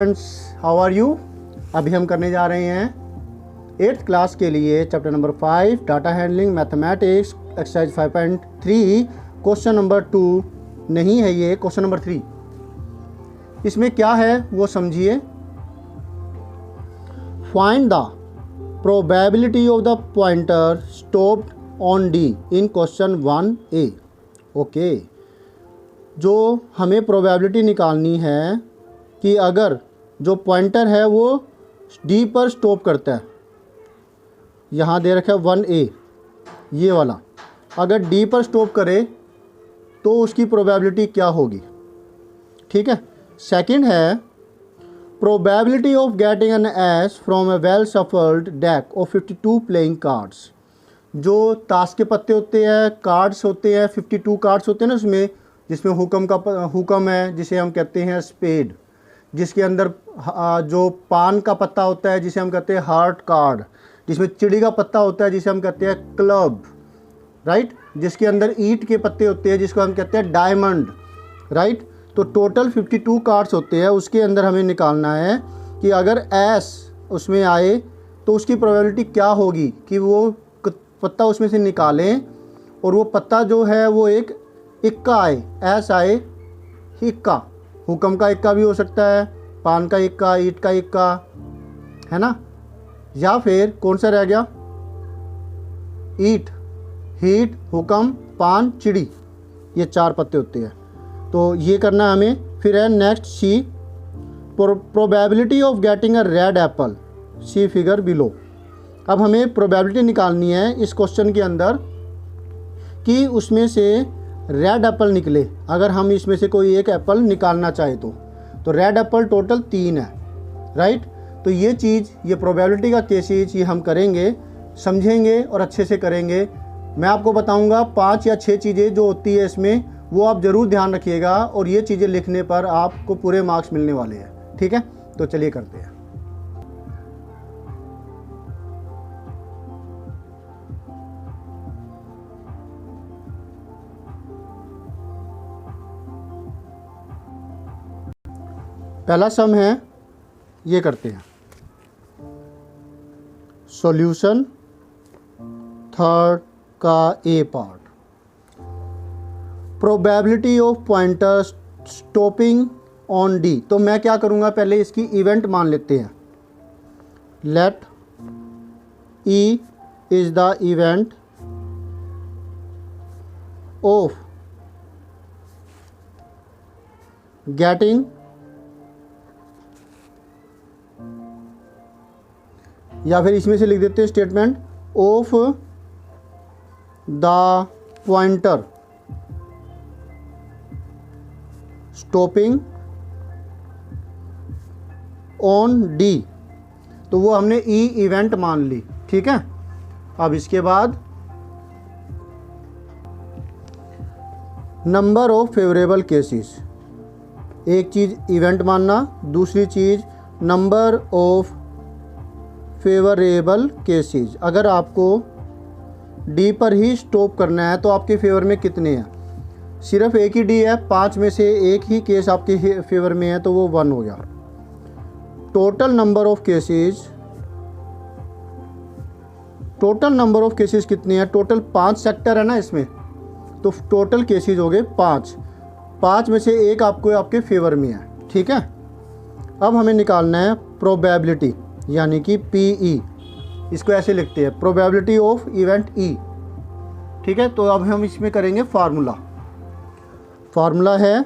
Friends, how are you. अभी हम करने जा रहे हैं 8th क्लास के लिए chapter number 5 data handling mathematics exercise 5.3 question number 2 नहीं है, ये क्वेश्चन नंबर 3। इसमें क्या है वो समझिए। Find the probability of the pointer stopped on D in question 1A। Okay, जो हमें प्रोबेबिलिटी निकालनी है कि अगर जो पॉइंटर है वो डी पर स्टॉप करता है, यहाँ दे रखा है 1A ये वाला, अगर डी पर स्टॉप करे तो उसकी प्रोबेबिलिटी क्या होगी। ठीक है। सेकंड है probability of getting an ace from A well shuffled deck of 52 playing cards. जो ताश के पत्ते होते हैं, कार्ड्स होते हैं, 52 कार्ड्स होते हैं ना उसमें, जिसमें हुक्म है जिसे हम कहते हैं स्पेड, जिसके अंदर जो पान का पत्ता होता है जिसे हम कहते हैं हार्ट कार्ड, जिसमें चिड़ी का पत्ता होता है जिसे हम कहते हैं क्लब, राइट, जिसके अंदर ईंट के पत्ते होते हैं जिसको हम कहते हैं डायमंड, राइट। तो टोटल 52 कार्ड्स होते हैं, उसके अंदर हमें निकालना है कि अगर एस उसमें आए तो उसकी प्रोबेबिलिटी क्या होगी कि वो पत्ता उसमें से निकालें और वो पत्ता जो है वो एक इक्का आए, एस आए इक्का, हुक्म का इक्का भी हो सकता है, पान का इक्का, ईंट का इक्का, है ना। या फिर कौन सा रह गया, ईंट, हीट, हुक्म, पान, चिड़ी, ये 4 पत्ते होते हैं। तो ये करना है हमें। फिर है next C, probability of getting a red apple, see figure below. अब हमें प्रोबेबिलिटी निकालनी है इस क्वेश्चन के अंदर कि उसमें से रेड एप्पल निकले, अगर हम इसमें से कोई एक एप्पल निकालना चाहे तो रेड एप्पल टोटल 3 है, राइट। तो ये चीज़, ये प्रोबेबिलिटी का केसेज ये हम करेंगे, समझेंगे और अच्छे से करेंगे। मैं आपको बताऊंगा 5 या 6 चीज़ें जो होती है इसमें, वो आप ज़रूर ध्यान रखिएगा और ये चीज़ें लिखने पर आपको पूरे मार्क्स मिलने वाले हैं। ठीक है, तो चलिए करते हैं। पहला सम है, ये करते हैं सॉल्यूशन थर्ड का A part. Probability of pointer stopping on D. तो मैं क्या करूँगा, पहले इसकी इवेंट मान लेते हैं। Let E is the event of getting या फिर इसमें से लिख देते हैं statement of the pointer stopping on D. तो वो हमने ई इवेंट मान ली। ठीक है। अब इसके बाद नंबर ऑफ फेवरेबल केसेस, एक चीज़ इवेंट मानना, दूसरी चीज़ नंबर ऑफ फेवरेबल केसेस। अगर आपको डी पर ही स्टॉप करना है तो आपके फेवर में कितने हैं, सिर्फ एक ही डी है, 5 में से एक ही केस आपके फेवर में है तो वो 1 हो गया। Total number of cases, total number of cases कितने हैं, टोटल 5 सेक्टर है ना इसमें, तो टोटल केसेस हो गए 5, 5 में से एक आपके फेवर में है। ठीक है। अब हमें निकालना है प्रोबेबिलिटी, यानी कि PE, इसको ऐसे लिखते हैं प्रोबेबिलिटी ऑफ इवेंट E। ठीक है। तो अब हम इसमें करेंगे फार्मूला है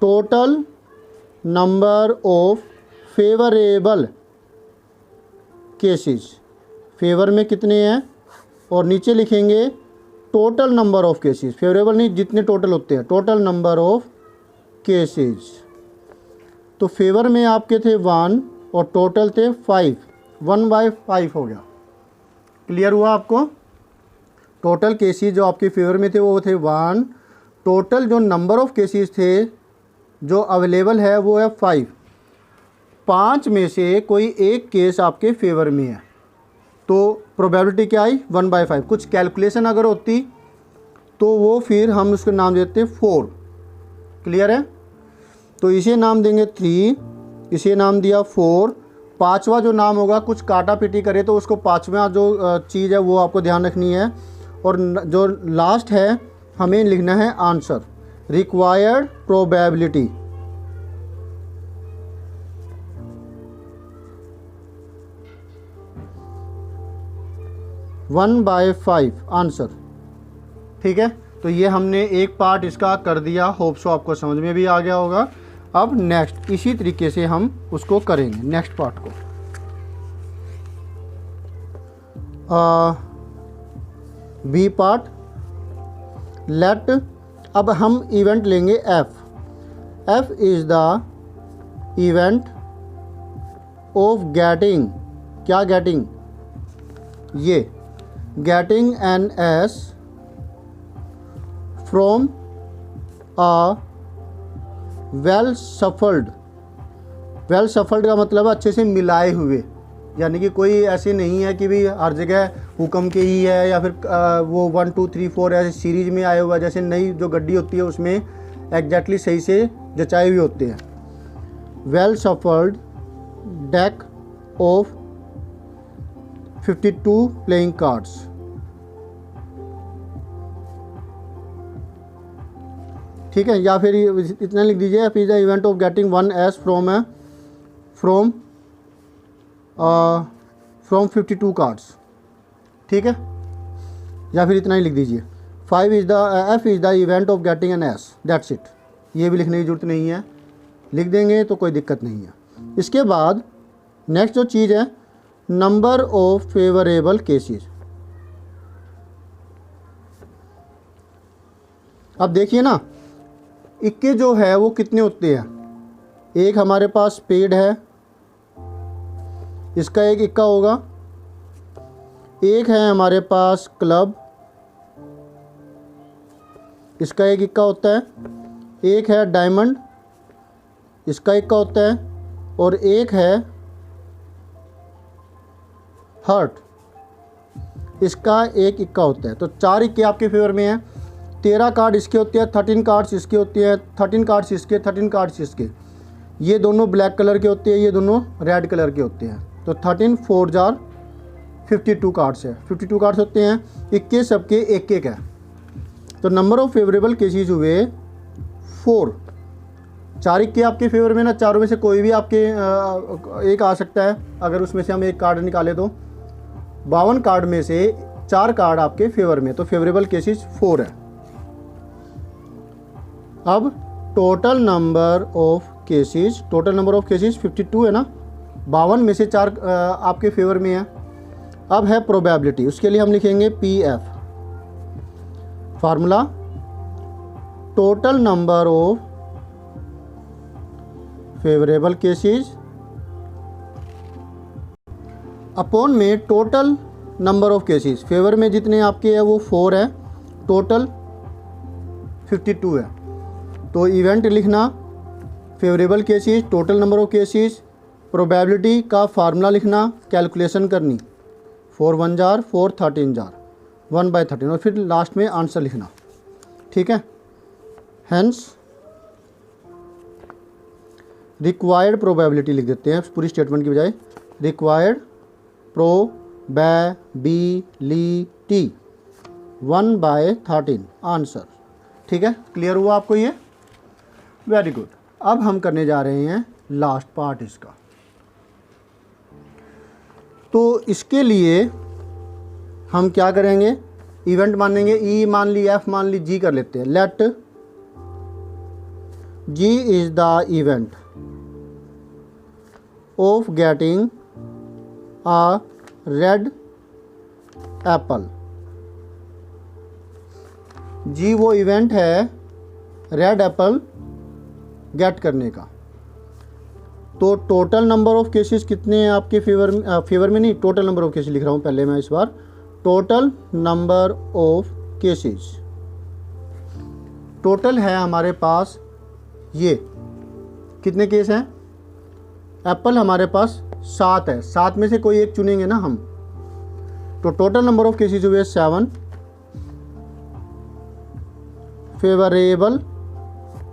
total number of favourable cases, favour में कितने हैं, और नीचे लिखेंगे total number of cases, favourable नहीं, जितने टोटल होते हैं, टोटल नंबर ऑफ केसेस। तो फेवर में आपके थे 1 और टोटल थे 5, 1/5 हो गया। क्लियर हुआ आपको। टोटल केसेस जो आपके फेवर में थे वो थे 1, टोटल जो नंबर ऑफ केसेस थे जो अवेलेबल है वो है 5, 5 में से कोई एक केस आपके फेवर में है तो प्रोबेबिलिटी क्या आई 1/5। कुछ कैलकुलेशन अगर होती तो वो फिर हम उसको नाम देते 4। क्लियर है। तो इसे नाम देंगे 3, इसे नाम दिया 4। पांचवा जो नाम होगा कुछ काटा पीटी करे तो उसको पांचवा जो चीज़ है वो आपको ध्यान रखनी है। और जो लास्ट है हमें लिखना है answer, required probability. One by 5 answer. ठीक है, तो ये हमने एक पार्ट इसका कर दिया। होप सो आपको समझ में भी आ गया होगा। अब नेक्स्ट इसी तरीके से हम उसको करेंगे नेक्स्ट पार्ट को। B part, let. अब हम इवेंट लेंगे F is the event of getting, क्या गेटिंग, ये getting an ace from a well shuffled. Well shuffled का मतलब अच्छे से मिलाए हुए, यानी कि कोई ऐसे नहीं है कि भी हर जगह हुक्म के ही है या फिर वो 1 2 3 4 ऐसे सीरीज में आए हुआ, जैसे नई जो गड्डी होती है उसमें एग्जैक्टली सही से जचाए हुए होते हैं। Well shuffled deck of 52 playing cards. ठीक है, या फिर इतना लिख दीजिए, F is the event of getting 1 S from 52 cards. ठीक है, या फिर इतना ही लिख दीजिए, 5 is the F is the event of getting an S, that's it. ये भी लिखने की जरूरत नहीं है, लिख देंगे तो कोई दिक्कत नहीं है। इसके बाद नेक्स्ट जो चीज़ है, नंबर ऑफ फेवरेबल केसेस। अब देखिए ना, इक्के जो है वो कितने होते हैं। एक हमारे पास स्पेड है, इसका एक इक्का होगा। एक है हमारे पास क्लब, इसका एक इक्का होता है। एक है डायमंड, इसका इक्का होता है। और एक है हार्ट, इसका एक इक्का होता है। तो 4 इक्के आपके फेवर में हैं। 13 कार्ड इसके होते हैं, 13 कार्ड्स इसके होते हैं, 13 कार्ड्स इसके, 13 कार्ड्स इसके। ये दोनों ब्लैक कलर के होते हैं, ये दोनों रेड कलर के होते हैं। तो 13 4 जार 52 कार्ड्स है, 52 कार्ड्स होते हैं। इक्के सबके एक एक है। तो नंबर ऑफ फेवरेबल केसेस हुए 4। 4 इक्के आपके फेवर में ना, चारों में से कोई भी आपके एक आ सकता है। अगर उसमें से हम एक कार्ड निकाले तो 52 कार्ड में से 4 कार्ड आपके फेवर में, तो फेवरेबल केसेस 4 है। अब टोटल नंबर ऑफ केसेस 52 है ना, 52 में से 4 आपके फेवर में है। अब है प्रोबेबिलिटी, उसके लिए हम लिखेंगे PF, formula total number of favourable cases upon में total number of cases. Favour में जितने आपके हैं वो 4 है, टोटल 52 है। तो इवेंट लिखना, favourable cases, total number of cases, probability का फार्मूला लिखना, कैलकुलेशन करनी, 4 1 जार 4 13 जार 1/13, और फिर लास्ट में आंसर लिखना। ठीक है, हेंस रिक्वायर्ड प्रोबेबिलिटी लिख देते हैं पूरी स्टेटमेंट की बजाय, रिक्वायर्ड प्रोबेबिलिटी 1/13 आंसर। ठीक है, क्लियर हुआ आपको ये? Very good. अब हम करने जा रहे हैं लास्ट पार्ट इसका। तो इसके लिए हम क्या करेंगे, इवेंट मानेंगे, ई मान ली, एफ मान ली, जी कर लेते हैं। Let G is the event of getting a red apple. G वो इवेंट है रेड एप्पल गेट करने का। तो टोटल नंबर ऑफ केसेस कितने हैं आपके फेवर में नहीं, टोटल नंबर ऑफ केसेस लिख रहा हूँ पहले मैं इस बार। Total number of cases, total है हमारे पास ये कितने केस हैं, एप्पल हमारे पास 7 है। 7 में से कोई एक चुनेंगे ना हम। तो टोटल नंबर ऑफ केसेस हुए 7 favourable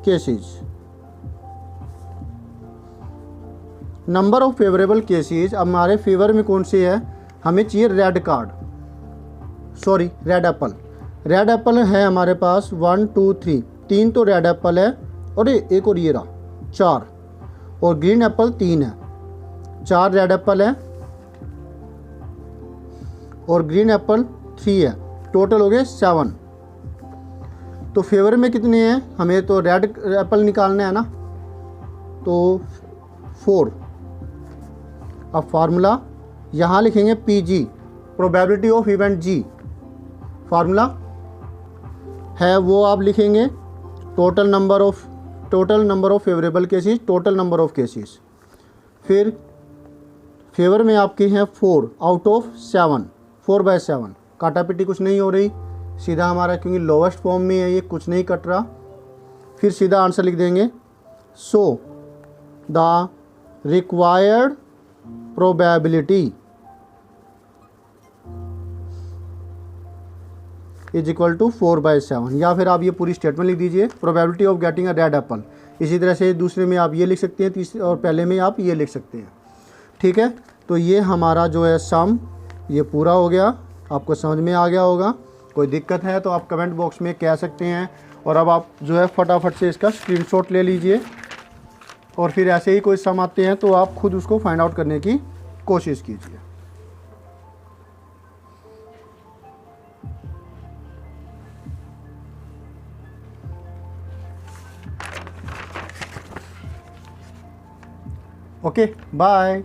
cases. Number of favourable cases, अब हमारे फेवर में कौन से है, हमें चाहिए red card, sorry red Apple. Red Apple है हमारे पास 1 2 3, 3 तो रेड एप्पल है और एक और ये रहा 4, और ग्रीन एप्पल 3 है, 4 रेड एप्पल है और ग्रीन एप्पल 3 है, टोटल हो गए 7। तो फेवर में कितने हैं, हमें तो रेड एप्पल निकालना है ना, तो 4। अब फार्मूला यहाँ लिखेंगे PG, probability of event G, formula है वो आप लिखेंगे total number of favourable cases, total number of cases. फिर फेवर में आपके हैं 4 आउट ऑफ 7, 4/7, काटा पिटी कुछ नहीं हो रही, सीधा हमारा क्योंकि लोवेस्ट फॉर्म में है ये, कुछ नहीं कट रहा। फिर सीधा आंसर लिख देंगे, so the required probability is equal to 4/7, या फिर आप ये पूरी स्टेटमेंट लिख दीजिए, probability of getting a red apple. इसी तरह से दूसरे में आप ये लिख सकते हैं, तीसरे और पहले में आप ये लिख सकते हैं। ठीक है, तो ये हमारा जो है सम ये पूरा हो गया, आपको समझ में आ गया होगा। कोई दिक्कत है तो आप कमेंट बॉक्स में कह सकते हैं, और अब आप जो है फटाफट से इसका स्क्रीनशॉट ले लीजिए, और फिर ऐसे ही कोई सम आते हैं तो आप खुद उसको फाइंड आउट करने की कोशिश कीजिए। Okay, bye.